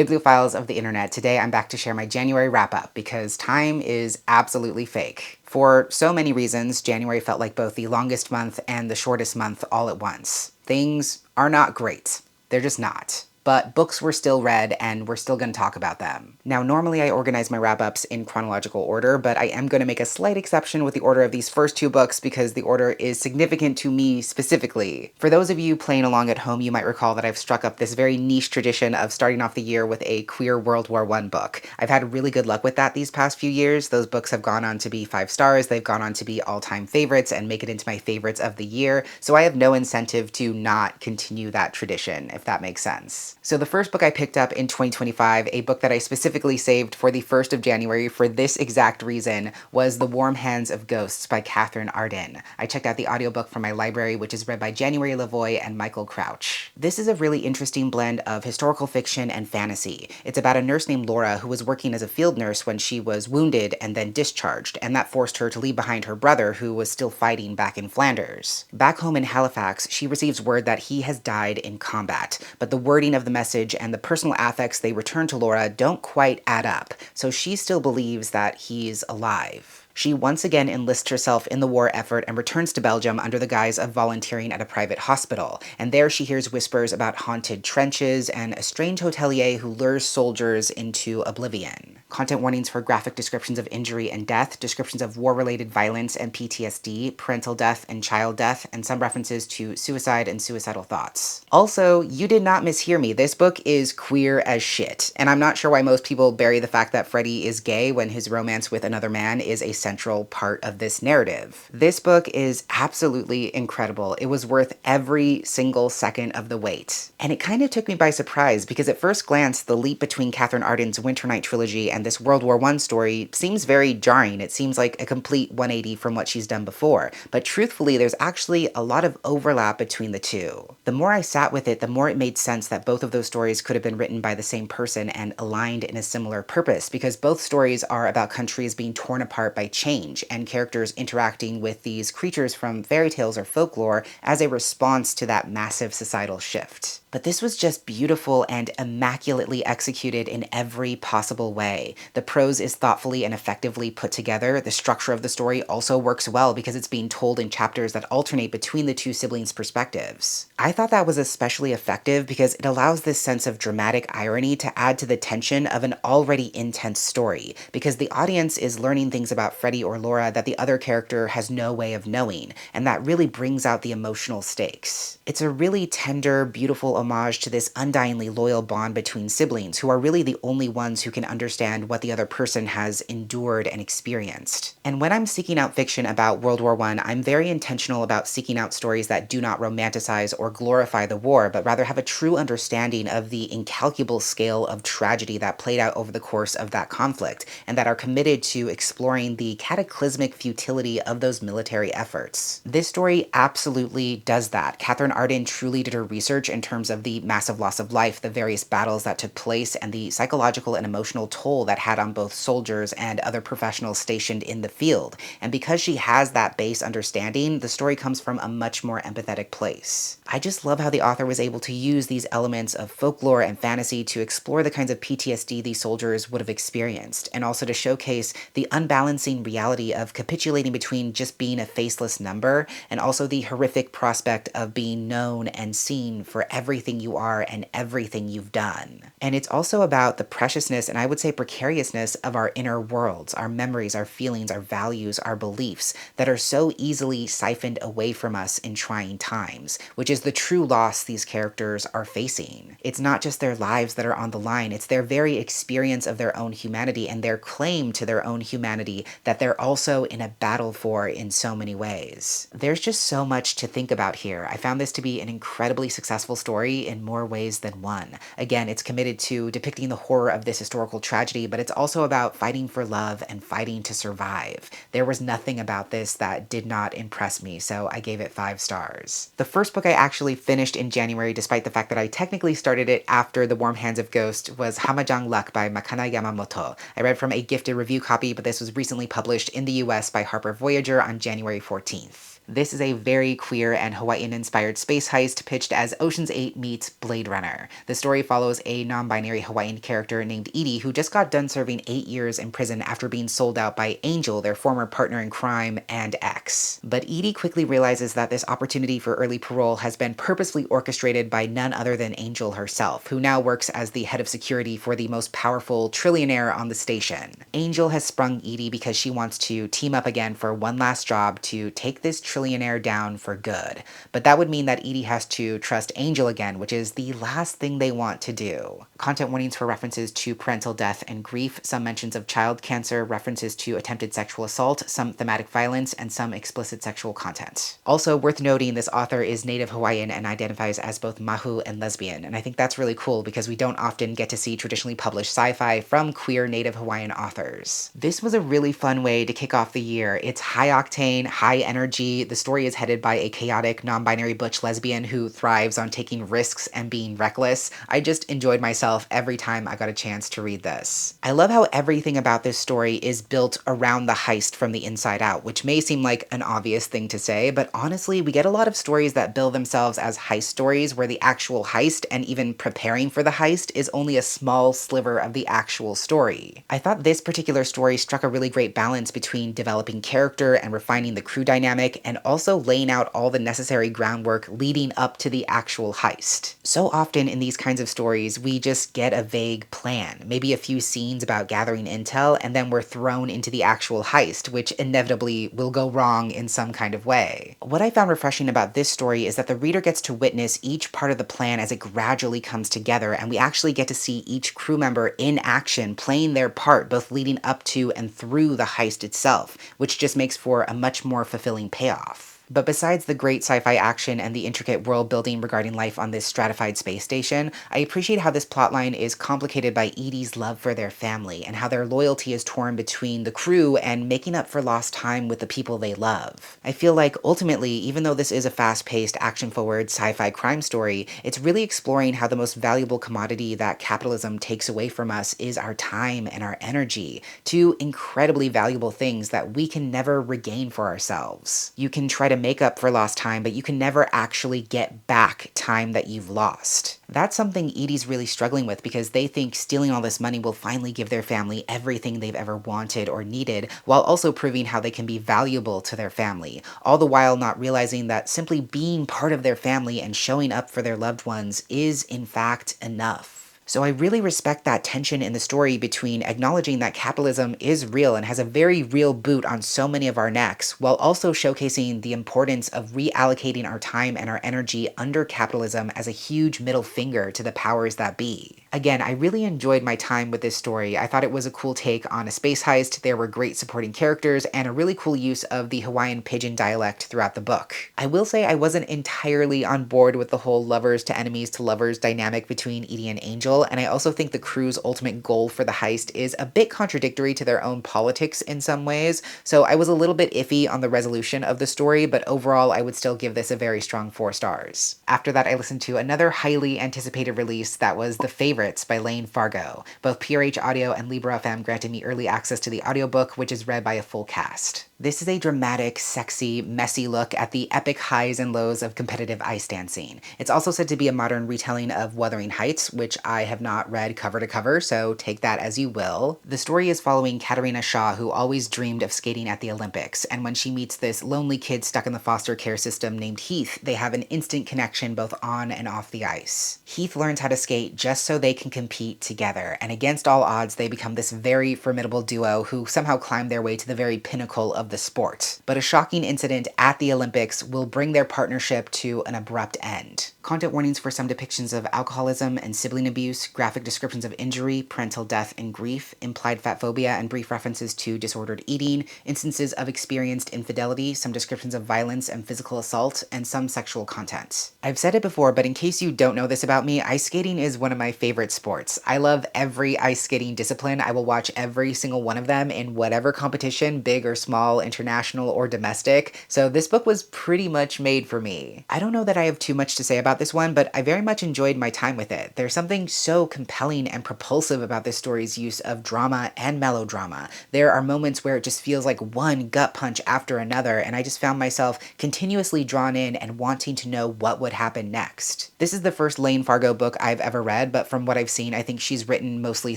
Bibliophiles of the internet, today I'm back to share my January wrap-up because time is absolutely fake. For so many reasons, January felt like both the longest month and the shortest month all at once. Things are not great. They're just not. But books were still read, and we're still going to talk about them. Now, normally I organize my wrap-ups in chronological order, but I am going to make a slight exception with the order of these first two books because the order is significant to me specifically. For those of you playing along at home, you might recall that I've struck up this very niche tradition of starting off the year with a queer World War I book. I've had really good luck with that these past few years. Those books have gone on to be 5 stars, they've gone on to be all-time favorites and make it into my favorites of the year, so I have no incentive to not continue that tradition, if that makes sense. So the first book I picked up in 2025, a book that I specifically saved for the 1st of January for this exact reason, was The Warm Hands of Ghosts by Katherine Arden. I checked out the audiobook from my library, which is read by January Lavoie and Michael Crouch. This is a really interesting blend of historical fiction and fantasy. It's about a nurse named Laura who was working as a field nurse when she was wounded and then discharged, and that forced her to leave behind her brother who was still fighting back in Flanders. Back home in Halifax, she receives word that he has died in combat, but the wording of the message and the personal affects they return to Laura don't quite add up, so she still believes that he's alive. She once again enlists herself in the war effort and returns to Belgium under the guise of volunteering at a private hospital, and there she hears whispers about haunted trenches and a strange hotelier who lures soldiers into oblivion. Content warnings for graphic descriptions of injury and death, descriptions of war-related violence and PTSD, parental death and child death, and some references to suicide and suicidal thoughts. Also, you did not mishear me, this book is queer as shit, and I'm not sure why most people bury the fact that Freddie is gay when his romance with another man is a central part of this narrative. This book is absolutely incredible. It was worth every single second of the wait. And it kind of took me by surprise because at first glance, the leap between Katherine Arden's Winternight trilogy and this World War I story seems very jarring. It seems like a complete 180 from what she's done before. But truthfully, there's actually a lot of overlap between the two. The more I sat with it, the more it made sense that both of those stories could have been written by the same person and aligned in a similar purpose, because both stories are about countries being torn apart by change and characters interacting with these creatures from fairy tales or folklore as a response to that massive societal shift. But this was just beautiful and immaculately executed in every possible way. The prose is thoughtfully and effectively put together. The structure of the story also works well because it's being told in chapters that alternate between the two siblings' perspectives. I thought that was especially effective because it allows this sense of dramatic irony to add to the tension of an already intense story, because the audience is learning things about Freddie or Laura that the other character has no way of knowing, and that really brings out the emotional stakes. It's a really tender, beautiful homage to this undyingly loyal bond between siblings who are really the only ones who can understand what the other person has endured and experienced. And when I'm seeking out fiction about World War I, I'm very intentional about seeking out stories that do not romanticize or glorify the war, but rather have a true understanding of the incalculable scale of tragedy that played out over the course of that conflict, and that are committed to exploring the cataclysmic futility of those military efforts. This story absolutely does that. Katherine Arden truly did her research in terms of the massive loss of life, the various battles that took place, and the psychological and emotional toll that had on both soldiers and other professionals stationed in the field. And because she has that base understanding, the story comes from a much more empathetic place. I just love how the author was able to use these elements of folklore and fantasy to explore the kinds of PTSD these soldiers would have experienced, and also to showcase the unbalancing reality of capitulating between just being a faceless number and also the horrific prospect of being known and seen for everything you are and everything you've done. And it's also about the preciousness and I would say precariousness of our inner worlds, our memories, our feelings, our values, our beliefs that are so easily siphoned away from us in trying times, which is the true loss these characters are facing. It's not just their lives that are on the line, it's their very experience of their own humanity and their claim to their own humanity that they're also in a battle for in so many ways. There's just so much to think about here. I found this to be an incredibly successful story in more ways than one. Again, it's committed to depicting the horror of this historical tragedy, but it's also about fighting for love and fighting to survive. There was nothing about this that did not impress me, so I gave it 5 stars. The first book I actually finished in January, despite the fact that I technically started it after The Warm Hands of Ghost, was Hamajang Luck by Makana Yamamoto. I read from a gifted review copy, but this was recently published in the US by Harper Voyager on January 14th. This is a very queer and Hawaiian-inspired space heist pitched as Ocean's 8 meets Blade Runner. The story follows a non-binary Hawaiian character named Edie who just got done serving 8 years in prison after being sold out by Angel, their former partner in crime and ex. But Edie quickly realizes that this opportunity for early parole has been purposefully orchestrated by none other than Angel herself, who now works as the head of security for the most powerful trillionaire on the station. Angel has sprung Edie because she wants to team up again for one last job to take this trillionaire down for good. But that would mean that Edie has to trust Angel again, which is the last thing they want to do. Content warnings for references to parental death and grief, some mentions of child cancer, references to attempted sexual assault, some thematic violence, and some explicit sexual content. Also worth noting, this author is Native Hawaiian and identifies as both mahu and lesbian, and I think that's really cool because we don't often get to see traditionally published sci-fi from queer Native Hawaiian authors. This was a really fun way to kick off the year. It's high octane, high energy. The story is headed by a chaotic, non-binary butch lesbian who thrives on taking risks and being reckless. I just enjoyed myself every time I got a chance to read this. I love how everything about this story is built around the heist from the inside out, which may seem like an obvious thing to say, but honestly, we get a lot of stories that bill themselves as heist stories where the actual heist and even preparing for the heist is only a small sliver of the actual story. I thought this particular story struck a really great balance between developing character and refining the crew dynamic, and also laying out all the necessary groundwork leading up to the actual heist. So often in these kinds of stories, we just get a vague plan, maybe a few scenes about gathering intel, and then we're thrown into the actual heist, which inevitably will go wrong in some kind of way. What I found refreshing about this story is that the reader gets to witness each part of the plan as it gradually comes together, and we actually get to see each crew member in action playing their part both leading up to and through the heist itself, which just makes for a much more fulfilling payoff. But besides the great sci-fi action and the intricate world building regarding life on this stratified space station, I appreciate how this plotline is complicated by Edie's love for their family, and how their loyalty is torn between the crew and making up for lost time with the people they love. I feel like ultimately, even though this is a fast-paced, action-forward sci-fi crime story, it's really exploring how the most valuable commodity that capitalism takes away from us is our time and our energy, two incredibly valuable things that we can never regain for ourselves. You can try to make up for lost time, but you can never actually get back time that you've lost. That's something Edie's really struggling with because they think stealing all this money will finally give their family everything they've ever wanted or needed, while also proving how they can be valuable to their family, all the while not realizing that simply being part of their family and showing up for their loved ones is in fact enough. So I really respect that tension in the story between acknowledging that capitalism is real and has a very real boot on so many of our necks, while also showcasing the importance of reallocating our time and our energy under capitalism as a huge middle finger to the powers that be. Again, I really enjoyed my time with this story. I thought it was a cool take on a space heist, there were great supporting characters, and a really cool use of the Hawaiian pidgin dialect throughout the book. I will say I wasn't entirely on board with the whole lovers to enemies to lovers dynamic between Edie and Angel, and I also think the crew's ultimate goal for the heist is a bit contradictory to their own politics in some ways, so I was a little bit iffy on the resolution of the story, but overall I would still give this a very strong 4 stars. After that, I listened to another highly anticipated release that was The Favorites by Lane Fargo. Both PRH Audio and Libro FM granted me early access to the audiobook, which is read by a full cast. This is a dramatic, sexy, messy look at the epic highs and lows of competitive ice dancing. It's also said to be a modern retelling of Wuthering Heights, which I have not read cover to cover, so take that as you will. The story is following Katarina Shaw, who always dreamed of skating at the Olympics, and when she meets this lonely kid stuck in the foster care system named Heath, they have an instant connection both on and off the ice. Heath learns how to skate just so they can compete together, and against all odds, they become this very formidable duo who somehow climb their way to the very pinnacle of the sport. But a shocking incident at the Olympics will bring their partnership to an abrupt end. Content warnings for some depictions of alcoholism and sibling abuse, graphic descriptions of injury, parental death and grief, implied fat phobia, and brief references to disordered eating, instances of experienced infidelity, some descriptions of violence and physical assault, and some sexual content. I've said it before, but in case you don't know this about me, ice skating is one of my favorite favorite sports. I love every ice skating discipline. I will watch every single one of them in whatever competition, big or small, international or domestic. So this book was pretty much made for me. I don't know that I have too much to say about this one, but I very much enjoyed my time with it. There's something so compelling and propulsive about this story's use of drama and melodrama. There are moments where it just feels like one gut punch after another, and I just found myself continuously drawn in and wanting to know what would happen next. This is the first Lane Fargo book I've ever read, but from what I've seen, I think she's written mostly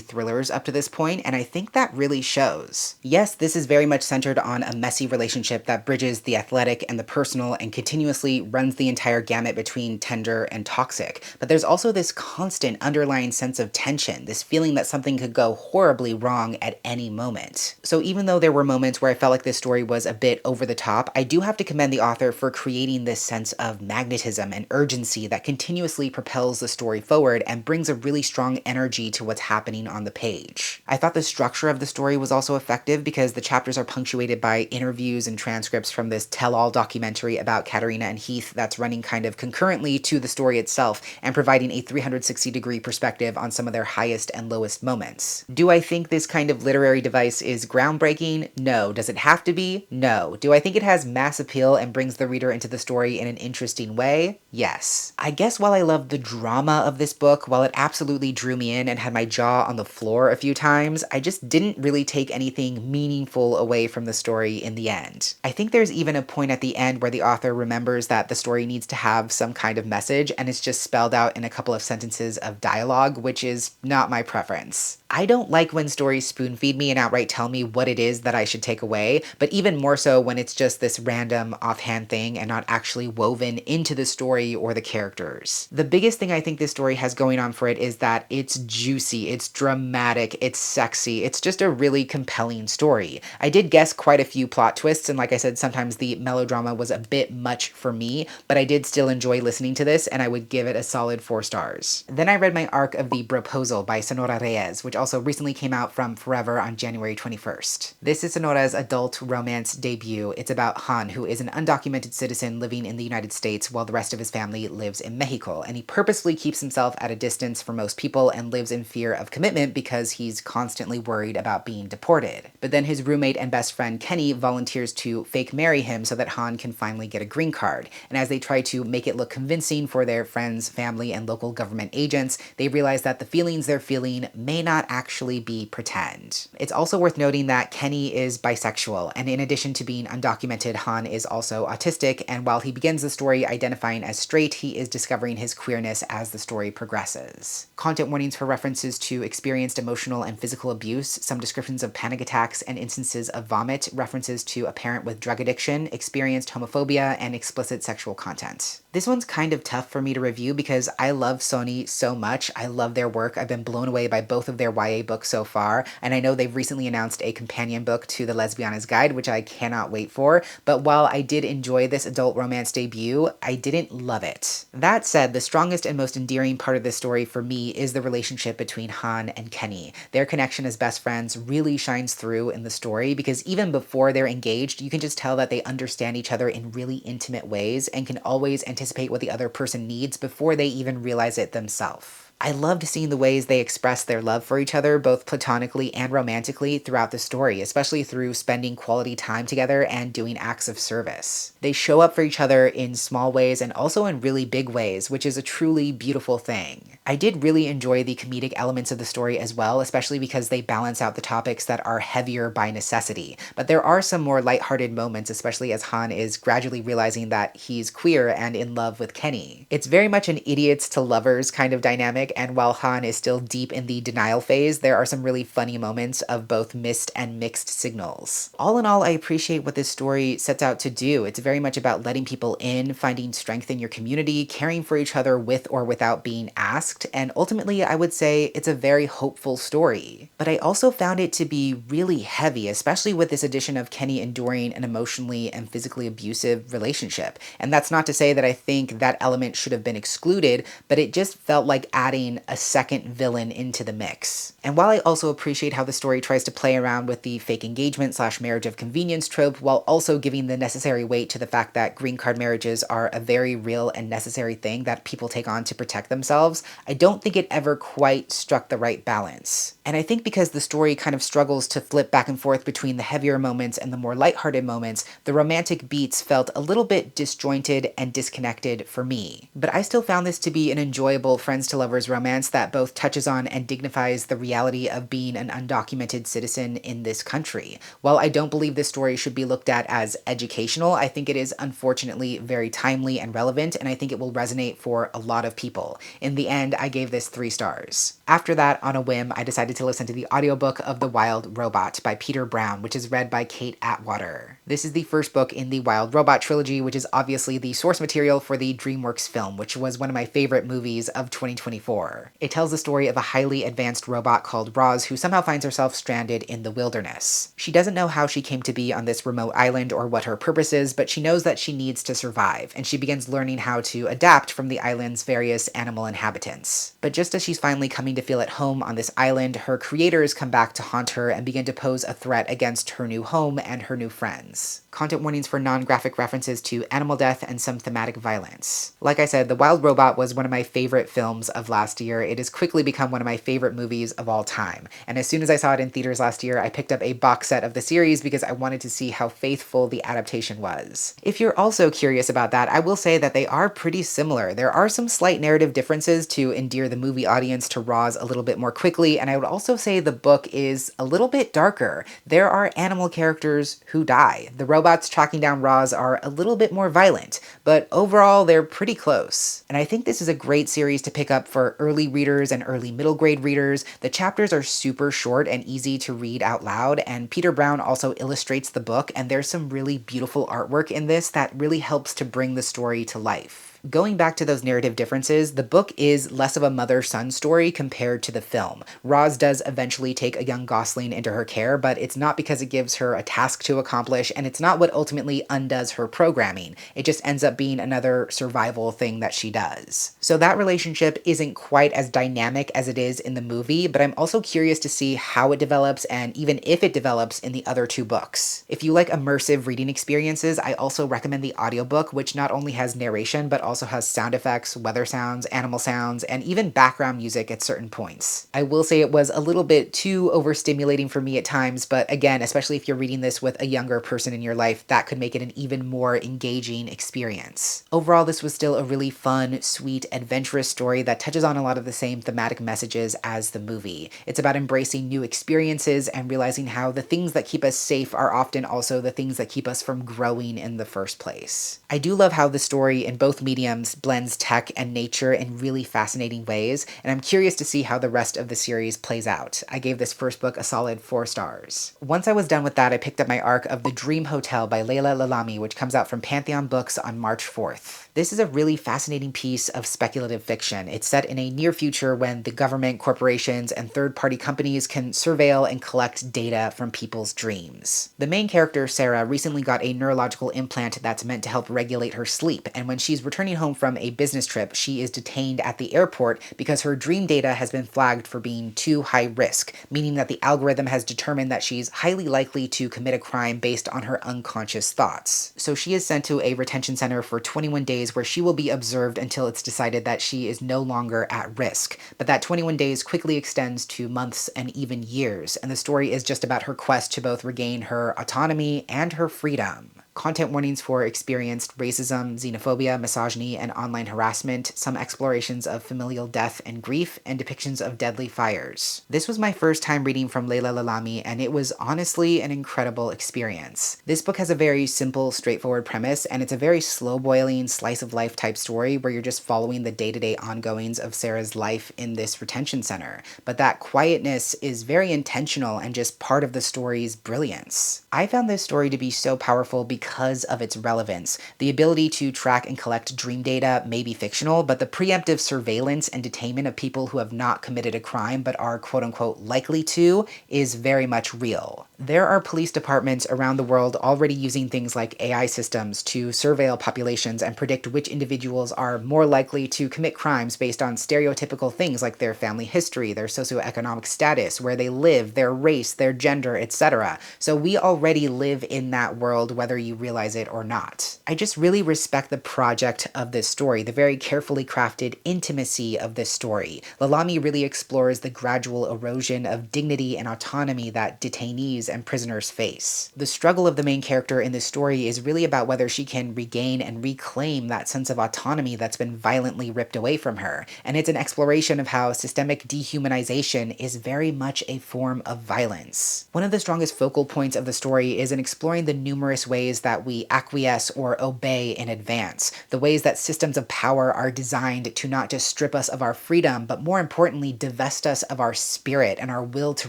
thrillers up to this point, and I think that really shows. Yes, this is very much centered on a messy relationship that bridges the athletic and the personal and continuously runs the entire gamut between tender and toxic, but there's also this constant underlying sense of tension, this feeling that something could go horribly wrong at any moment. So even though there were moments where I felt like this story was a bit over the top, I do have to commend the author for creating this sense of magnetism and urgency that continuously propels the story forward and brings a really strong energy to what's happening on the page. I thought the structure of the story was also effective because the chapters are punctuated by interviews and transcripts from this tell-all documentary about Katerina and Heath that's running kind of concurrently to the story itself and providing a 360-degree perspective on some of their highest and lowest moments. Do I think this kind of literary device is groundbreaking? No. Does it have to be? No. Do I think it has mass appeal and brings the reader into the story in an interesting way? Yes. I guess while I love the drama of this book, while it absolutely drew me in and had my jaw on the floor a few times, I just didn't really take anything meaningful away from the story in the end. I think there's even a point at the end where the author remembers that the story needs to have some kind of message, and it's just spelled out in a couple of sentences of dialogue, which is not my preference. I don't like when stories spoon feed me and outright tell me what it is that I should take away, but even more so when it's just this random offhand thing and not actually woven into the story or the characters. The biggest thing I think this story has going on for it is that it's juicy, it's dramatic, it's sexy, it's just a really compelling story. I did guess quite a few plot twists, and like I said, sometimes the melodrama was a bit much for me, but I did still enjoy listening to this, and I would give it a solid 4 stars. Then I read my arc of The Proposal by Sonora Reyes, which also recently came out from Forever on January 21st. This is Sonora's adult romance debut. It's about Han, who is an undocumented citizen living in the United States while the rest of his family lives in Mexico, and he purposefully keeps himself at a distance from most people and lives in fear of commitment because he's constantly worried about being deported. But then his roommate and best friend Kenny volunteers to fake marry him so that Han can finally get a green card, and as they try to make it look convincing for their friends, family, and local government agents, they realize that the feelings they're feeling may not actually be pretend. It's also worth noting that Kenny is bisexual, and in addition to being undocumented, Han is also autistic, and while he begins the story identifying as straight, he is discovering his queerness as the story progresses. Content warnings for references to experienced emotional and physical abuse, some descriptions of panic attacks and instances of vomit, references to a parent with drug addiction, experienced homophobia, and explicit sexual content. This one's kind of tough for me to review because I love Sony so much. I love their work. I've been blown away by both of their YA books so far, and I know they've recently announced a companion book to The Lesbiana's Guide, which I cannot wait for, but while I did enjoy this adult romance debut, I didn't love it. That said, the strongest and most endearing part of this story for me is the relationship between Han and Kenny. Their connection as best friends really shines through in the story because even before they're engaged, you can just tell that they understand each other in really intimate ways and can always anticipate what the other person needs before they even realize it themselves. I loved seeing the ways they express their love for each other, both platonically and romantically, throughout the story, especially through spending quality time together and doing acts of service. They show up for each other in small ways and also in really big ways, which is a truly beautiful thing. I did really enjoy the comedic elements of the story as well, especially because they balance out the topics that are heavier by necessity. But there are some more lighthearted moments, especially as Han is gradually realizing that he's queer and in love with Kenny. It's very much an idiots to lovers kind of dynamic, and while Han is still deep in the denial phase, there are some really funny moments of both missed and mixed signals. All in all, I appreciate what this story sets out to do. It's very much about letting people in, finding strength in your community, caring for each other with or without being asked, and ultimately I would say it's a very hopeful story. But I also found it to be really heavy, especially with this addition of Kenny enduring an emotionally and physically abusive relationship. And that's not to say that I think that element should have been excluded, but it just felt like adding adding a second villain into the mix. And while I also appreciate how the story tries to play around with the fake engagement / marriage of convenience trope while also giving the necessary weight to the fact that green card marriages are a very real and necessary thing that people take on to protect themselves, I don't think it ever quite struck the right balance. And I think because the story kind of struggles to flip back and forth between the heavier moments and the more lighthearted moments, the romantic beats felt a little bit disjointed and disconnected for me. But I still found this to be an enjoyable friends to lovers romance that both touches on and dignifies the reality of being an undocumented citizen in this country. While I don't believe this story should be looked at as educational, I think it is unfortunately very timely and relevant, and I think it will resonate for a lot of people. In the end, I gave this 3 stars. After that, on a whim, I decided to listen to the audiobook of The Wild Robot by Peter Brown, which is read by Kate Atwater. This is the first book in the Wild Robot trilogy, which is obviously the source material for the DreamWorks film, which was one of my favorite movies of 2024. It tells the story of a highly advanced robot called Roz who somehow finds herself stranded in the wilderness. She doesn't know how she came to be on this remote island or what her purpose is, but she knows that she needs to survive, and she begins learning how to adapt from the island's various animal inhabitants. But just as she's finally coming to feel at home on this island, her creators come back to haunt her and begin to pose a threat against her new home and her new friends. Content warnings for non-graphic references to animal death and some thematic violence. Like I said, The Wild Robot was one of my favorite films of last year. It has quickly become one of my favorite movies of all time. And as soon as I saw it in theaters last year, I picked up a box set of the series because I wanted to see how faithful the adaptation was. If you're also curious about that, I will say that they are pretty similar. There are some slight narrative differences to endear the movie audience to Roz a little bit more quickly, and I would also say the book is a little bit darker. There are animal characters who die. The robots tracking down Roz are a little bit more violent, but overall they're pretty close. And I think this is a great series to pick up for early readers and early middle grade readers. The chapters are super short and easy to read out loud, and Peter Brown also illustrates the book, and there's some really beautiful artwork in this that really helps to bring the story to life. Going back to those narrative differences, the book is less of a mother-son story compared to the film. Roz does eventually take a young Gosling into her care, but it's not because it gives her a task to accomplish, and it's not what ultimately undoes her programming. It just ends up being another survival thing that she does. So that relationship isn't quite as dynamic as it is in the movie, but I'm also curious to see how it develops and even if it develops in the other 2 books. If you like immersive reading experiences, I also recommend the audiobook, which not only has narration, but also has sound effects, weather sounds, animal sounds, and even background music at certain points. I will say it was a little bit too overstimulating for me at times, but again, especially if you're reading this with a younger person in your life, that could make it an even more engaging experience. Overall, this was still a really fun, sweet, adventurous story that touches on a lot of the same thematic messages as the movie. It's about embracing new experiences and realizing how the things that keep us safe are often also the things that keep us from growing in the first place. I do love how the story in both mediums blends tech and nature in really fascinating ways, and I'm curious to see how the rest of the series plays out. I gave this first book a solid 4 stars. Once I was done with that, I picked up my arc of The Dream Hotel by Leila Lalami, which comes out from Pantheon Books on March 4th. This is a really fascinating piece of speculative fiction. It's set in a near future when the government, corporations, and third-party companies can surveil and collect data from people's dreams. The main character, Sarah, recently got a neurological implant that's meant to help regulate her sleep, and when she's returning home from a business trip, she is detained at the airport because her dream data has been flagged for being too high risk, meaning that the algorithm has determined that she's highly likely to commit a crime based on her unconscious thoughts. So she is sent to a retention center for 21 days where she will be observed until it's decided that she is no longer at risk. But that 21 days quickly extends to months and even years, and the story is just about her quest to both regain her autonomy and her freedom. Content warnings for experienced racism, xenophobia, misogyny, and online harassment, some explorations of familial death and grief, and depictions of deadly fires. This was my first time reading from Leila Lalami, and it was honestly an incredible experience. This book has a very simple, straightforward premise, and it's a very slow-boiling, slice-of-life type story where you're just following the day-to-day ongoings of Sarah's life in this retention center. But that quietness is very intentional and just part of the story's brilliance. I found this story to be so powerful because of its relevance. The ability to track and collect dream data may be fictional, but the preemptive surveillance and detainment of people who have not committed a crime but are quote-unquote likely to is very much real. There are police departments around the world already using things like AI systems to surveil populations and predict which individuals are more likely to commit crimes based on stereotypical things like their family history, their socioeconomic status, where they live, their race, their gender, etc. So we already live in that world whether you realize it or not. I just really respect the project of this story, the very carefully crafted intimacy of this story. Lalami really explores the gradual erosion of dignity and autonomy that detainees and prisoners face. The struggle of the main character in this story is really about whether she can regain and reclaim that sense of autonomy that's been violently ripped away from her, and it's an exploration of how systemic dehumanization is very much a form of violence. One of the strongest focal points of the story is in exploring the numerous ways that we acquiesce or obey in advance, the ways that systems of power are designed to not just strip us of our freedom, but more importantly, divest us of our spirit and our will to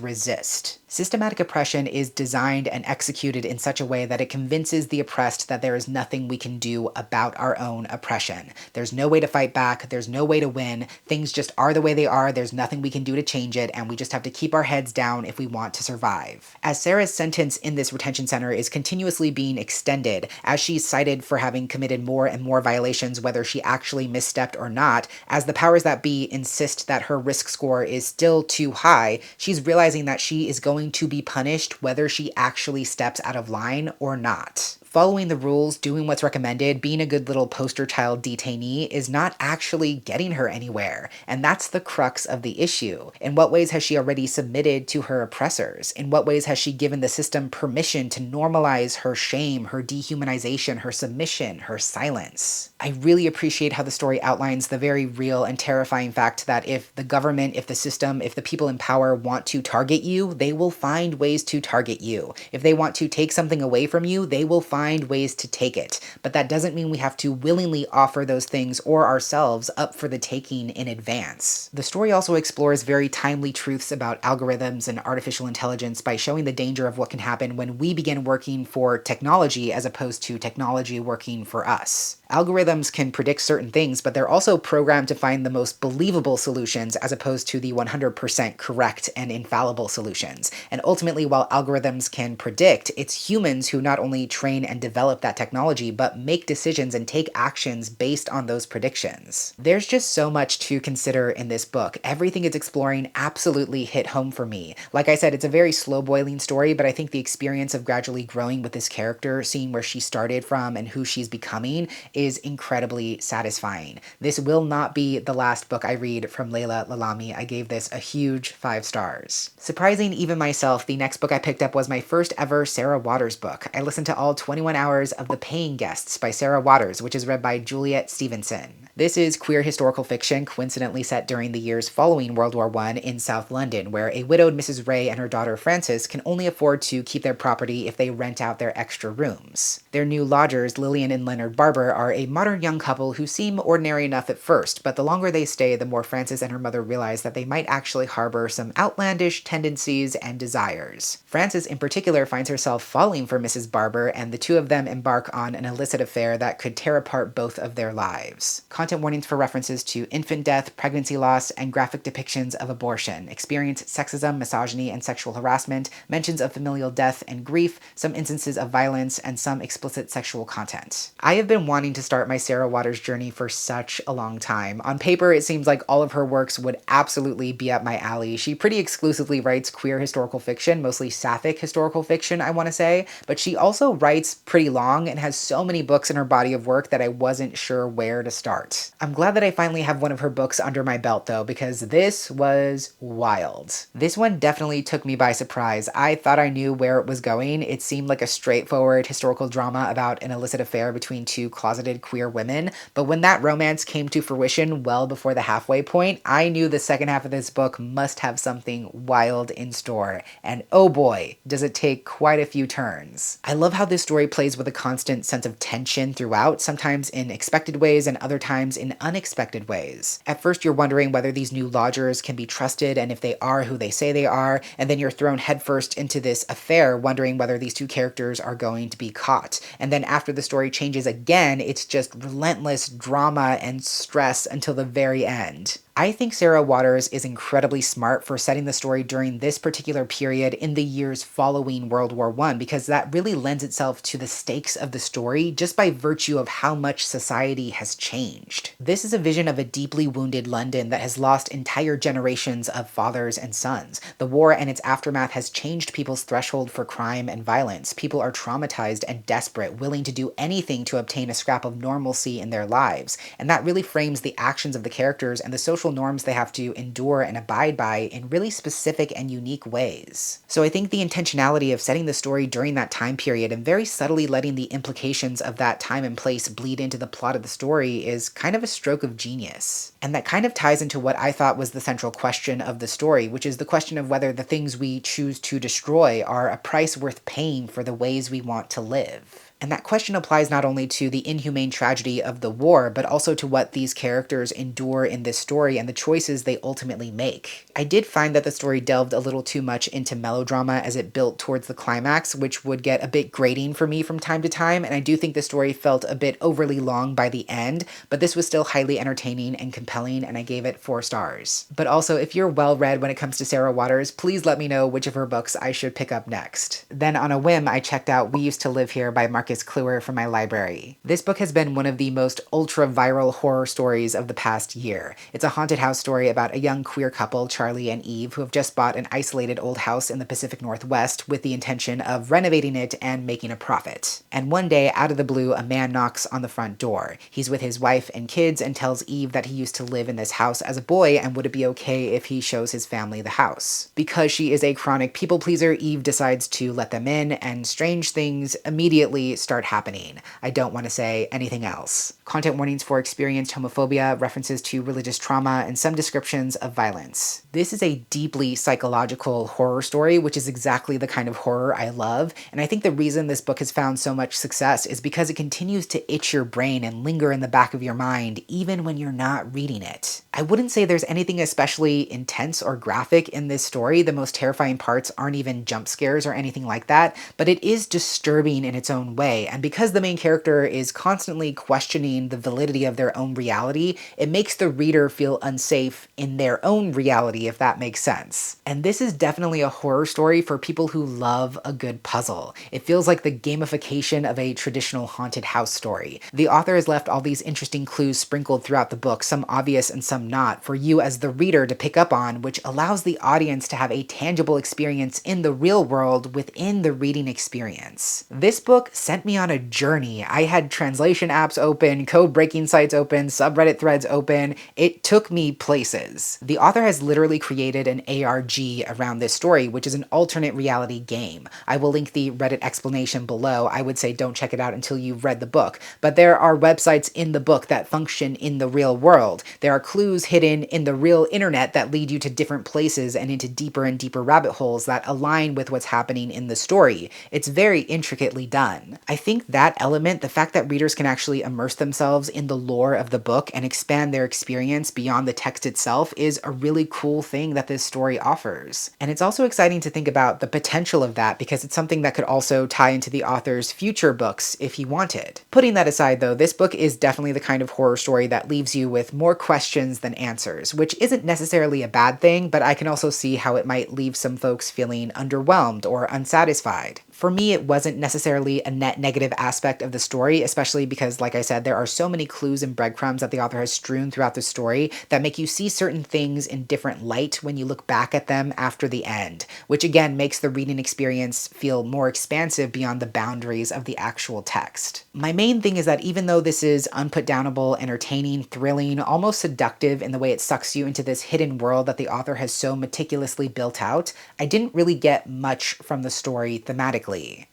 resist. Systematic oppression is designed and executed in such a way that it convinces the oppressed that there is nothing we can do about our own oppression. There's no way to fight back, there's no way to win, things just are the way they are, there's nothing we can do to change it, and we just have to keep our heads down if we want to survive. As Sarah's sentence in this retention center is continuously being extended, as she's cited for having committed more and more violations whether she actually misstepped or not, as the powers that be insist that her risk score is still too high, she's realizing that she is going to be punished whether she actually steps out of line or not. Following the rules, doing what's recommended, being a good little poster child detainee is not actually getting her anywhere, and that's the crux of the issue. In what ways has she already submitted to her oppressors? In what ways has she given the system permission to normalize her shame, her dehumanization, her submission, her silence? I really appreciate how the story outlines the very real and terrifying fact that if the government, if the system, if the people in power want to target you, they will find ways to target you. If they want to take something away from you, they will find ways to take it. But that doesn't mean we have to willingly offer those things or ourselves up for the taking in advance. The story also explores very timely truths about algorithms and artificial intelligence by showing the danger of what can happen when we begin working for technology as opposed to technology working for us. Algorithms can predict certain things, but they're also programmed to find the most believable solutions as opposed to the 100% correct and infallible solutions. And ultimately, while algorithms can predict, it's humans who not only train and develop that technology, but make decisions and take actions based on those predictions. There's just so much to consider in this book. Everything it's exploring absolutely hit home for me. Like I said, it's a very slow-boiling story, but I think the experience of gradually growing with this character, seeing where she started from and who she's becoming, is incredibly satisfying. This will not be the last book I read from Leila Lalami. I gave this a huge 5 stars. Surprising even myself, the next book I picked up was my first ever Sarah Waters book. I listened to all 21 hours of The Paying Guests by Sarah Waters, which is read by Juliet Stevenson. This is queer historical fiction, coincidentally set during the years following World War I in South London, where a widowed Mrs. Ray and her daughter Frances can only afford to keep their property if they rent out their extra rooms. Their new lodgers, Lillian and Leonard Barber, are a modern young couple who seem ordinary enough at first, but the longer they stay, the more Frances and her mother realize that they might actually harbor some outlandish tendencies and desires. Frances in particular finds herself falling for Mrs. Barber, and the two of them embark on an illicit affair that could tear apart both of their lives. Content warnings for references to infant death, pregnancy loss, and graphic depictions of abortion, experience sexism, misogyny, and sexual harassment, mentions of familial death and grief, some instances of violence, and some explicit sexual content. I have been wanting to start my Sarah Waters journey for such a long time. On paper, it seems like all of her works would absolutely be up my alley. She pretty exclusively writes queer historical fiction, mostly sapphic historical fiction, I want to say, but she also writes pretty long and has so many books in her body of work that I wasn't sure where to start. I'm glad that I finally have one of her books under my belt though, because this was wild. This one definitely took me by surprise. I thought I knew where it was going. It seemed like a straightforward historical drama about an illicit affair between two closeted queer women, but when that romance came to fruition well before the halfway point, I knew the second half of this book must have something wild in store, and oh boy, does it take quite a few turns. I love how this story plays with a constant sense of tension throughout, sometimes in expected ways and other times in unexpected ways. At first you're wondering whether these new lodgers can be trusted and if they are who they say they are, and then you're thrown headfirst into this affair wondering whether these two characters are going to be caught. And then after the story changes again, it's just relentless drama and stress until the very end. I think Sarah Waters is incredibly smart for setting the story during this particular period in the years following World War I, because that really lends itself to the stakes of the story just by virtue of how much society has changed. This is a vision of a deeply wounded London that has lost entire generations of fathers and sons. The war and its aftermath has changed people's threshold for crime and violence. People are traumatized and desperate, willing to do anything to obtain a scrap of normalcy in their lives. And that really frames the actions of the characters and the social norms they have to endure and abide by in really specific and unique ways. So I think the intentionality of setting the story during that time period and very subtly letting the implications of that time and place bleed into the plot of the story is kind of a stroke of genius. And that kind of ties into what I thought was the central question of the story, which is the question of whether the things we choose to destroy are a price worth paying for the ways we want to live. And that question applies not only to the inhumane tragedy of the war, but also to what these characters endure in this story and the choices they ultimately make. I did find that the story delved a little too much into melodrama as it built towards the climax, which would get a bit grating for me from time to time, and I do think the story felt a bit overly long by the end, but this was still highly entertaining and compelling, and I gave it 4 stars. But also, if you're well-read when it comes to Sarah Waters, please let me know which of her books I should pick up next. Then on a whim, I checked out We Used to Live Here by Marcus Kluwer from my library. This book has been one of the most ultra-viral horror stories of the past year. It's a haunted house story about a young queer couple, Charlie and Eve, who have just bought an isolated old house in the Pacific Northwest with the intention of renovating it and making a profit. And one day, out of the blue, a man knocks on the front door. He's with his wife and kids and tells Eve that he used to live in this house as a boy and would it be okay if he shows his family the house. Because she is a chronic people pleaser, Eve decides to let them in, and strange things immediately start happening. I don't want to say anything else. Content warnings for experienced homophobia, references to religious trauma, and some descriptions of violence. This is a deeply psychological horror story, which is exactly the kind of horror I love, and I think the reason this book has found so much success is because it continues to itch your brain and linger in the back of your mind even when you're not reading it. I wouldn't say there's anything especially intense or graphic in this story. The most terrifying parts aren't even jump scares or anything like that, but it is disturbing in its own way, and because the main character is constantly questioning the validity of their own reality, it makes the reader feel unsafe in their own reality, if that makes sense. And this is definitely a horror story for people who love a good puzzle. It feels like the gamification of a traditional haunted house story. The author has left all these interesting clues sprinkled throughout the book, some obvious and some not, for you as the reader to pick up on, which allows the audience to have a tangible experience in the real world within the reading experience. This book sent me on a journey. I had translation apps open, code breaking sites open, subreddit threads open. It took me places. The author has literally created an ARG around this story, which is an alternate reality game. I will link the Reddit explanation below. I would say don't check it out until you've read the book, but there are websites in the book that function in the real world. There are clues hidden in the real internet that lead you to different places and into deeper and deeper rabbit holes that align with what's happening in the story. It's very intricately done. I think that element, the fact that readers can actually immerse themselves in the lore of the book and expand their experience beyond the text itself, is a really cool thing that this story offers. And it's also exciting to think about the potential of that, because it's something that could also tie into the author's future books if he wanted. Putting that aside though, this book is definitely the kind of horror story that leaves you with more questions than answers, which isn't necessarily a bad thing, but I can also see how it might leave some folks feeling underwhelmed or unsatisfied. For me, it wasn't necessarily a net negative aspect of the story, especially because, like I said, there are so many clues and breadcrumbs that the author has strewn throughout the story that make you see certain things in different light when you look back at them after the end, which again makes the reading experience feel more expansive beyond the boundaries of the actual text. My main thing is that even though this is unputdownable, entertaining, thrilling, almost seductive in the way it sucks you into this hidden world that the author has so meticulously built out, I didn't really get much from the story thematically.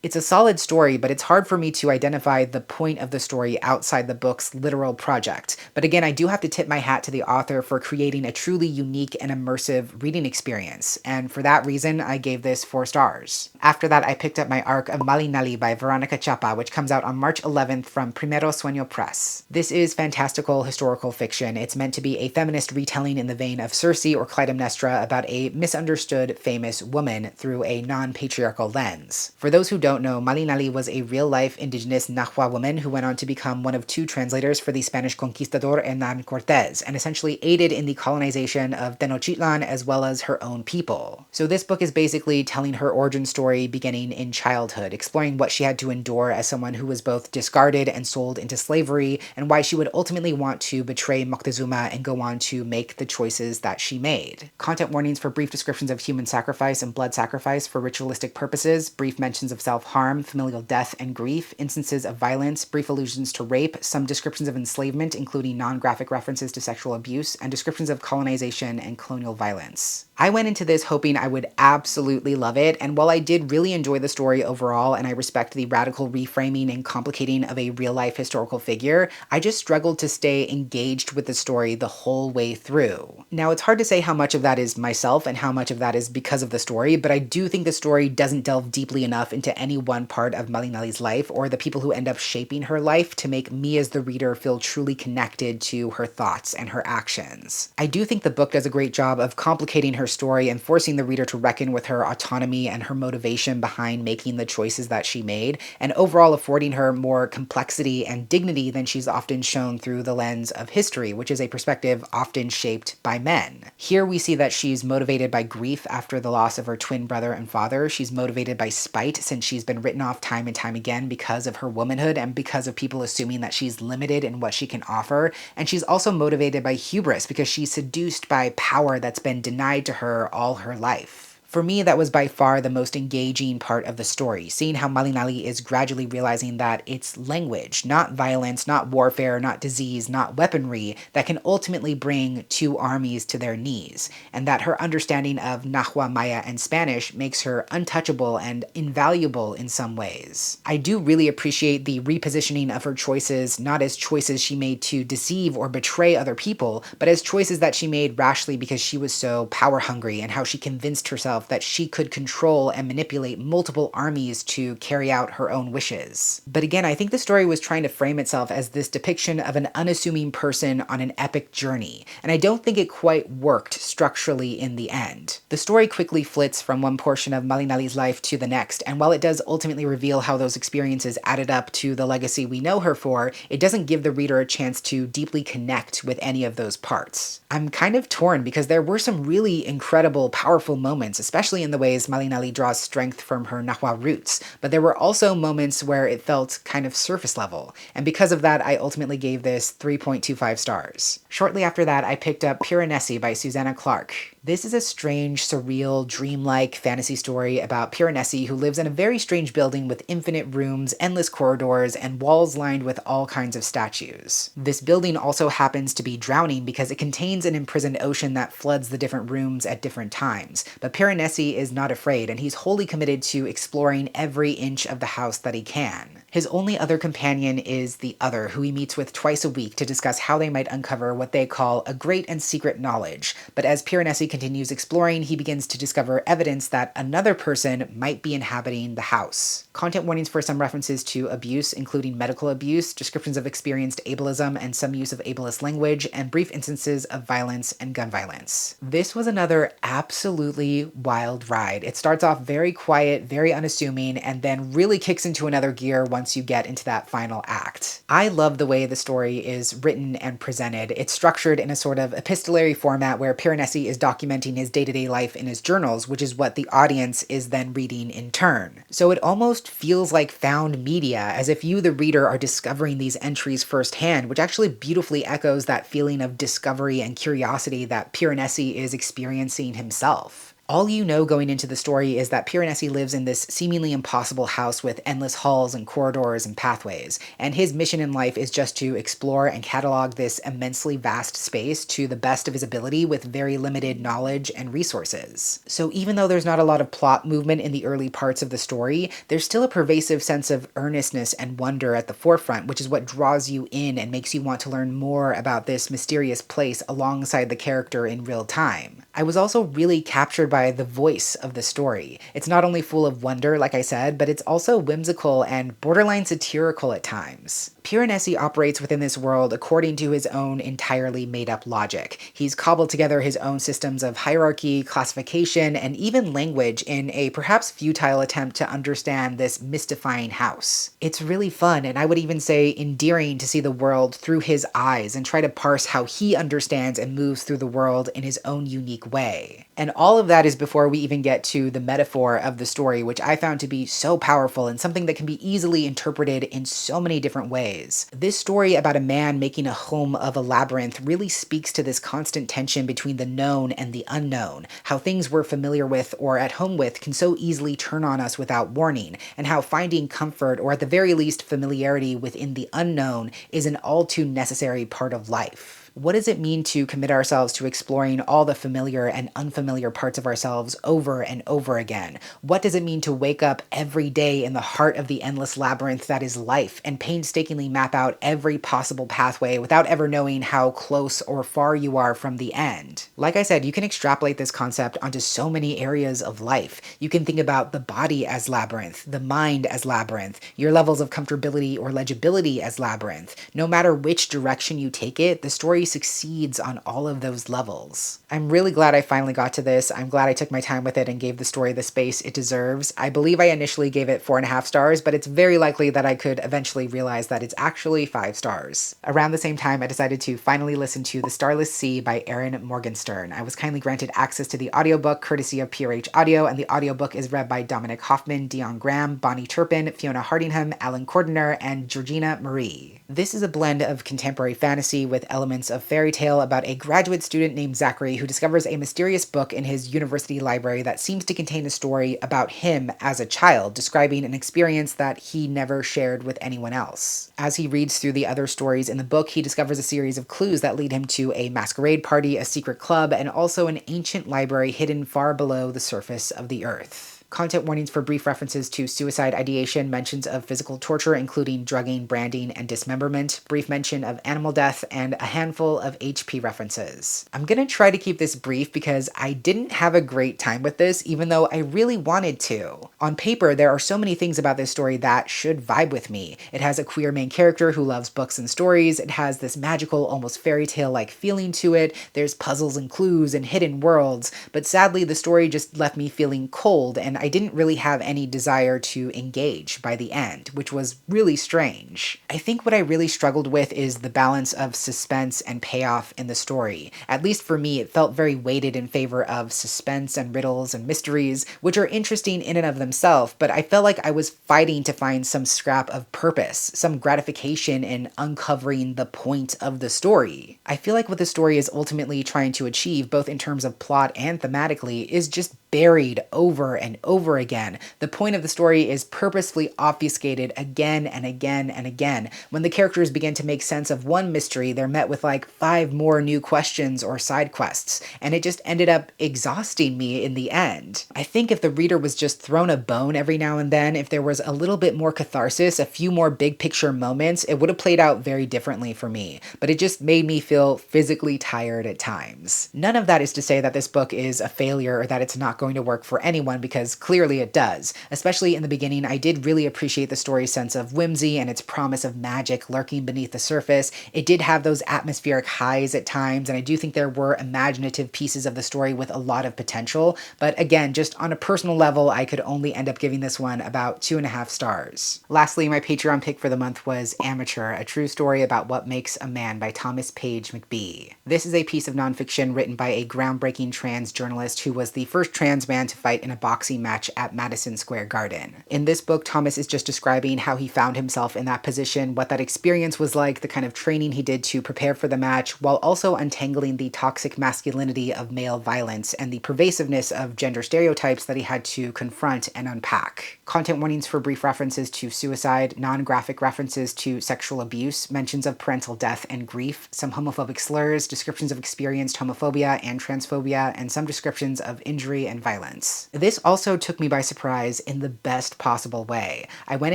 It's a solid story, but it's hard for me to identify the point of the story outside the book's literal project. But again, I do have to tip my hat to the author for creating a truly unique and immersive reading experience, and for that reason, I gave this 4 stars. After that, I picked up my arc of Malinali by Veronica Chapa, which comes out on March 11th from Primero Sueño Press. This is fantastical historical fiction. It's meant to be a feminist retelling in the vein of Circe or Clytemnestra about a misunderstood famous woman through a non-patriarchal lens. For those who don't know, Malinali was a real-life indigenous Nahua woman who went on to become one of two translators for the Spanish conquistador Hernan Cortés, and essentially aided in the colonization of Tenochtitlan as well as her own people. So this book is basically telling her origin story beginning in childhood, exploring what she had to endure as someone who was both discarded and sold into slavery, and why she would ultimately want to betray Moctezuma and go on to make the choices that she made. Content warnings for brief descriptions of human sacrifice and blood sacrifice for ritualistic purposes, brief mentions of self-harm, familial death and grief, instances of violence, brief allusions to rape, some descriptions of enslavement including non-graphic references to sexual abuse, and descriptions of colonization and colonial violence. I went into this hoping I would absolutely love it, and while I did really enjoy the story overall and I respect the radical reframing and complicating of a real-life historical figure, I just struggled to stay engaged with the story the whole way through. Now, it's hard to say how much of that is myself and how much of that is because of the story, but I do think the story doesn't delve deeply enough into any one part of Malinali's life or the people who end up shaping her life to make me as the reader feel truly connected to her thoughts and her actions. I do think the book does a great job of complicating her story and forcing the reader to reckon with her autonomy and her motivation behind making the choices that she made, and overall affording her more complexity and dignity than she's often shown through the lens of history, which is a perspective often shaped by men. Here we see that she's motivated by grief after the loss of her twin brother and father. She's motivated by spite since she's been written off time and time again because of her womanhood and because of people assuming that she's limited in what she can offer. And she's also motivated by hubris because she's seduced by power that's been denied to her all her life. For me, that was by far the most engaging part of the story, seeing how Malinali is gradually realizing that it's language, not violence, not warfare, not disease, not weaponry, that can ultimately bring two armies to their knees, and that her understanding of Nahua, Maya, and Spanish makes her untouchable and invaluable in some ways. I do really appreciate the repositioning of her choices, not as choices she made to deceive or betray other people, but as choices that she made rashly because she was so power-hungry, and how she convinced herself that she could control and manipulate multiple armies to carry out her own wishes. But again, I think the story was trying to frame itself as this depiction of an unassuming person on an epic journey, and I don't think it quite worked structurally in the end. The story quickly flits from one portion of Malinali's life to the next, and while it does ultimately reveal how those experiences added up to the legacy we know her for, it doesn't give the reader a chance to deeply connect with any of those parts. I'm kind of torn because there were some really incredible, powerful moments, especially in the ways Malinali draws strength from her Nahua roots, but there were also moments where it felt kind of surface level, and because of that I ultimately gave this 3.25 stars. Shortly after that I picked up Piranesi by Susanna Clarke. This is a strange, surreal, dreamlike fantasy story about Piranesi who lives in a very strange building with infinite rooms, endless corridors, and walls lined with all kinds of statues. This building also happens to be drowning because it contains an imprisoned ocean that floods the different rooms at different times, but Piranesi is not afraid, and he's wholly committed to exploring every inch of the house that he can. His only other companion is the Other, who he meets with twice a week to discuss how they might uncover what they call a great and secret knowledge, but as Piranesi continues exploring, he begins to discover evidence that another person might be inhabiting the house. Content warnings for some references to abuse, including medical abuse, descriptions of experienced ableism and some use of ableist language, and brief instances of violence and gun violence. This was another absolutely wild ride. It starts off very quiet, very unassuming, and then really kicks into another gear once you get into that final act. I love the way the story is written and presented. It's structured in a sort of epistolary format where Piranesi is documenting his day-to-day life in his journals, which is what the audience is then reading in turn. So it almost feels like found media, as if you, the reader, are discovering these entries firsthand, which actually beautifully echoes that feeling of discovery and curiosity that Piranesi is experiencing himself. All you know going into the story is that Piranesi lives in this seemingly impossible house with endless halls and corridors and pathways, and his mission in life is just to explore and catalog this immensely vast space to the best of his ability with very limited knowledge and resources. So even though there's not a lot of plot movement in the early parts of the story, there's still a pervasive sense of earnestness and wonder at the forefront, which is what draws you in and makes you want to learn more about this mysterious place alongside the character in real time. I was also really captured by the voice of the story. It's not only full of wonder, like I said, but it's also whimsical and borderline satirical at times. Piranesi operates within this world according to his own entirely made-up logic. He's cobbled together his own systems of hierarchy, classification, and even language in a perhaps futile attempt to understand this mystifying house. It's really fun, and I would even say endearing, to see the world through his eyes and try to parse how he understands and moves through the world in his own unique way. And all of that is before we even get to the metaphor of the story, which I found to be so powerful and something that can be easily interpreted in so many different ways. This story about a man making a home of a labyrinth really speaks to this constant tension between the known and the unknown, how things we're familiar with or at home with can so easily turn on us without warning, and how finding comfort, or at the very least familiarity, within the unknown is an all too necessary part of life. What does it mean to commit ourselves to exploring all the familiar and unfamiliar parts of ourselves over and over again? What does it mean to wake up every day in the heart of the endless labyrinth that is life and painstakingly map out every possible pathway without ever knowing how close or far you are from the end? Like I said, you can extrapolate this concept onto so many areas of life. You can think about the body as labyrinth, the mind as labyrinth, your levels of comfortability or legibility as labyrinth. No matter which direction you take it, the story succeeds on all of those levels. I'm really glad I finally got to this. I'm glad I took my time with it and gave the story the space it deserves. I believe I initially gave it 4.5 stars, but it's very likely that I could eventually realize that it's actually 5 stars. Around the same time, I decided to finally listen to The Starless Sea by Erin Morgenstern. I was kindly granted access to the audiobook courtesy of PRH Audio, and the audiobook is read by Dominic Hoffman, Dion Graham, Bonnie Turpin, Fiona Hardingham, Alan Cordiner, and Georgina Marie. This is a blend of contemporary fantasy with elements of fairy tale about a graduate student named Zachary who discovers a mysterious book in his university library that seems to contain a story about him as a child, describing an experience that he never shared with anyone else. As he reads through the other stories in the book, he discovers a series of clues that lead him to a masquerade party, a secret club, and also an ancient library hidden far below the surface of the earth. Content warnings for brief references to suicide ideation, mentions of physical torture including drugging, branding, and dismemberment, brief mention of animal death, and a handful of HP references. I'm gonna try to keep this brief because I didn't have a great time with this, even though I really wanted to. On paper, there are so many things about this story that should vibe with me. It has a queer main character who loves books and stories, it has this magical, almost fairy tale-like feeling to it, there's puzzles and clues and hidden worlds, but sadly the story just left me feeling cold, and I didn't really have any desire to engage by the end, which was really strange. I think what I really struggled with is the balance of suspense and payoff in the story. At least for me, it felt very weighted in favor of suspense and riddles and mysteries, which are interesting in and of themselves, but I felt like I was fighting to find some scrap of purpose, some gratification in uncovering the point of the story. I feel like what the story is ultimately trying to achieve, both in terms of plot and thematically, is just buried over and over again. The point of the story is purposefully obfuscated again and again and again. When the characters begin to make sense of one mystery, they're met with like 5 more new questions or side quests, and it just ended up exhausting me in the end. I think if the reader was just thrown a bone every now and then, if there was a little bit more catharsis, a few more big picture moments, it would have played out very differently for me, but it just made me feel physically tired at times. None of that is to say that this book is a failure or that it's not going to work for anyone, because clearly it does. Especially in the beginning, I did really appreciate the story's sense of whimsy and its promise of magic lurking beneath the surface. It did have those atmospheric highs at times, and I do think there were imaginative pieces of the story with a lot of potential, but again, just on a personal level, I could only end up giving this one about 2.5 stars. Lastly, my Patreon pick for the month was Amateur, a true story about what makes a man by Thomas Page McBee. This is a piece of nonfiction written by a groundbreaking trans journalist who was the first trans man to fight in a boxing match at Madison Square Garden. In this book, Thomas is just describing how he found himself in that position, what that experience was like, the kind of training he did to prepare for the match, while also untangling the toxic masculinity of male violence and the pervasiveness of gender stereotypes that he had to confront and unpack. Content warnings for brief references to suicide, non-graphic references to sexual abuse, mentions of parental death and grief, some homophobic slurs, descriptions of experienced homophobia and transphobia, and some descriptions of injury and and violence. This also took me by surprise in the best possible way. I went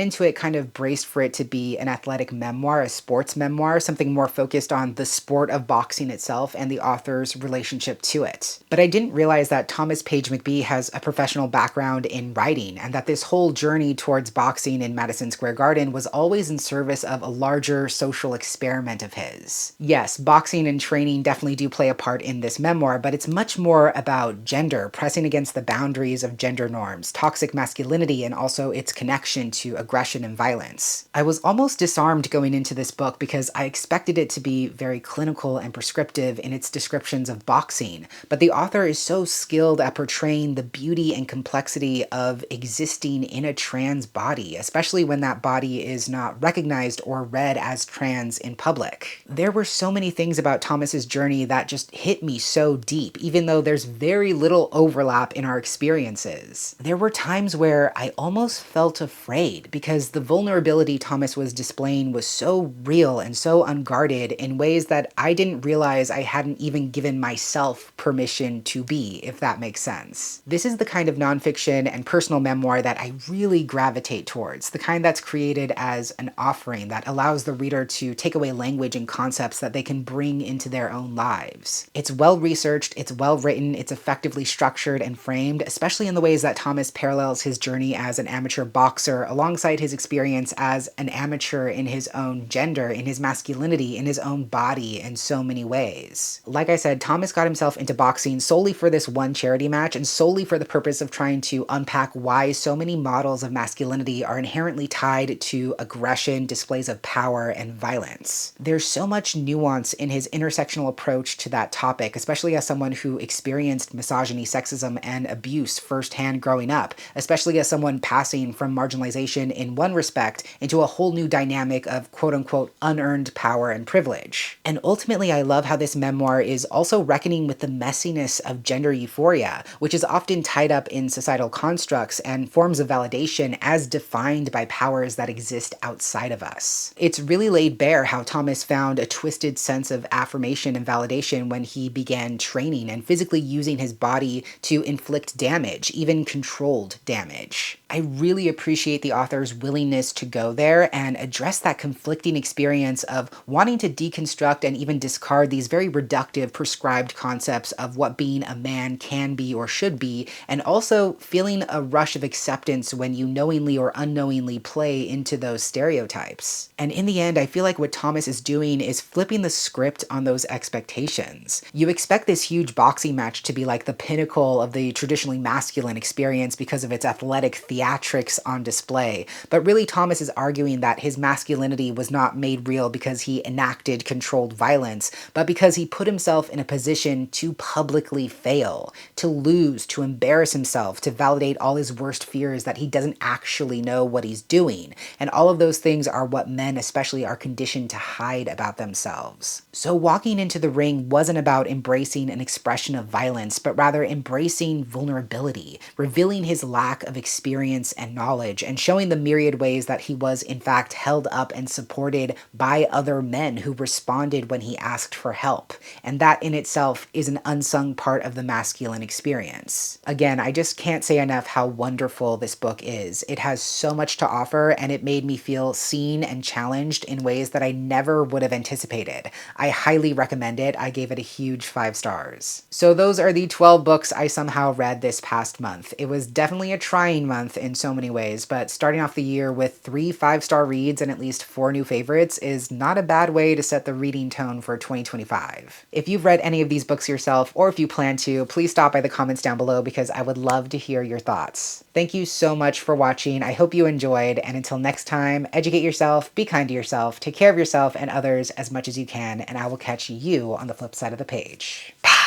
into it kind of braced for it to be an athletic memoir, a sports memoir, something more focused on the sport of boxing itself and the author's relationship to it. But I didn't realize that Thomas Page McBee has a professional background in writing, and that this whole journey towards boxing in Madison Square Garden was always in service of a larger social experiment of his. Yes, boxing and training definitely do play a part in this memoir, but it's much more about gender, pressing against the boundaries of gender norms, toxic masculinity, and also its connection to aggression and violence. I was almost disarmed going into this book because I expected it to be very clinical and prescriptive in its descriptions of boxing, but the author is so skilled at portraying the beauty and complexity of existing in a trans body, especially when that body is not recognized or read as trans in public. There were so many things about Thomas's journey that just hit me so deep, even though there's very little overlap in our experiences. There were times where I almost felt afraid because the vulnerability Thomas was displaying was so real and so unguarded in ways that I didn't realize I hadn't even given myself permission to be, if that makes sense. This is the kind of nonfiction and personal memoir that I really gravitate towards, the kind that's created as an offering that allows the reader to take away language and concepts that they can bring into their own lives. It's well researched, it's well written, it's effectively structured and framed, especially in the ways that Thomas parallels his journey as an amateur boxer alongside his experience as an amateur in his own gender, in his masculinity, in his own body in so many ways. Like I said, Thomas got himself into boxing solely for this one charity match and solely for the purpose of trying to unpack why so many models of masculinity are inherently tied to aggression, displays of power, and violence. There's so much nuance in his intersectional approach to that topic, especially as someone who experienced misogyny, sexism, and abuse firsthand growing up, especially as someone passing from marginalization in one respect into a whole new dynamic of quote-unquote unearned power and privilege. And ultimately, I love how this memoir is also reckoning with the messiness of gender euphoria, which is often tied up in societal constructs and forms of validation as defined by powers that exist outside of us. It's really laid bare how Thomas found a twisted sense of affirmation and validation when he began training and physically using his body to inflict damage, even controlled damage. I really appreciate the author's willingness to go there and address that conflicting experience of wanting to deconstruct and even discard these very reductive, prescribed concepts of what being a man can be or should be, and also feeling a rush of acceptance when you knowingly or unknowingly play into those stereotypes. And in the end, I feel like what Thomas is doing is flipping the script on those expectations. You expect this huge boxing match to be like the pinnacle of the traditionally masculine experience because of its athletic theatrics on display, but really Thomas is arguing that his masculinity was not made real because he enacted controlled violence, but because he put himself in a position to publicly fail, to lose, to embarrass himself, to validate all his worst fears that he doesn't actually know what he's doing. And all of those things are what men especially are conditioned to hide about themselves. So walking into the ring wasn't about embracing an expression of violence, but rather embracing vulnerability, revealing his lack of experience and knowledge, and showing the myriad ways that he was in fact held up and supported by other men who responded when he asked for help. And that in itself is an unsung part of the masculine experience. Again, I just can't say enough how wonderful this book is. It has so much to offer, and it made me feel seen and challenged in ways that I never would have anticipated. I highly recommend it. I gave it a huge 5 stars. So those are the 12 books I somehow read this past month. It was definitely a trying month in so many ways, but starting off the year with 3 5-star reads and at least 4 new favorites is not a bad way to set the reading tone for 2025. If you've read any of these books yourself, or if you plan to, please stop by the comments down below because I would love to hear your thoughts. Thank you so much for watching. I hope you enjoyed, and until next time, educate yourself, be kind to yourself, take care of yourself and others as much as you can, and I will catch you on the flip side of the page. Bye!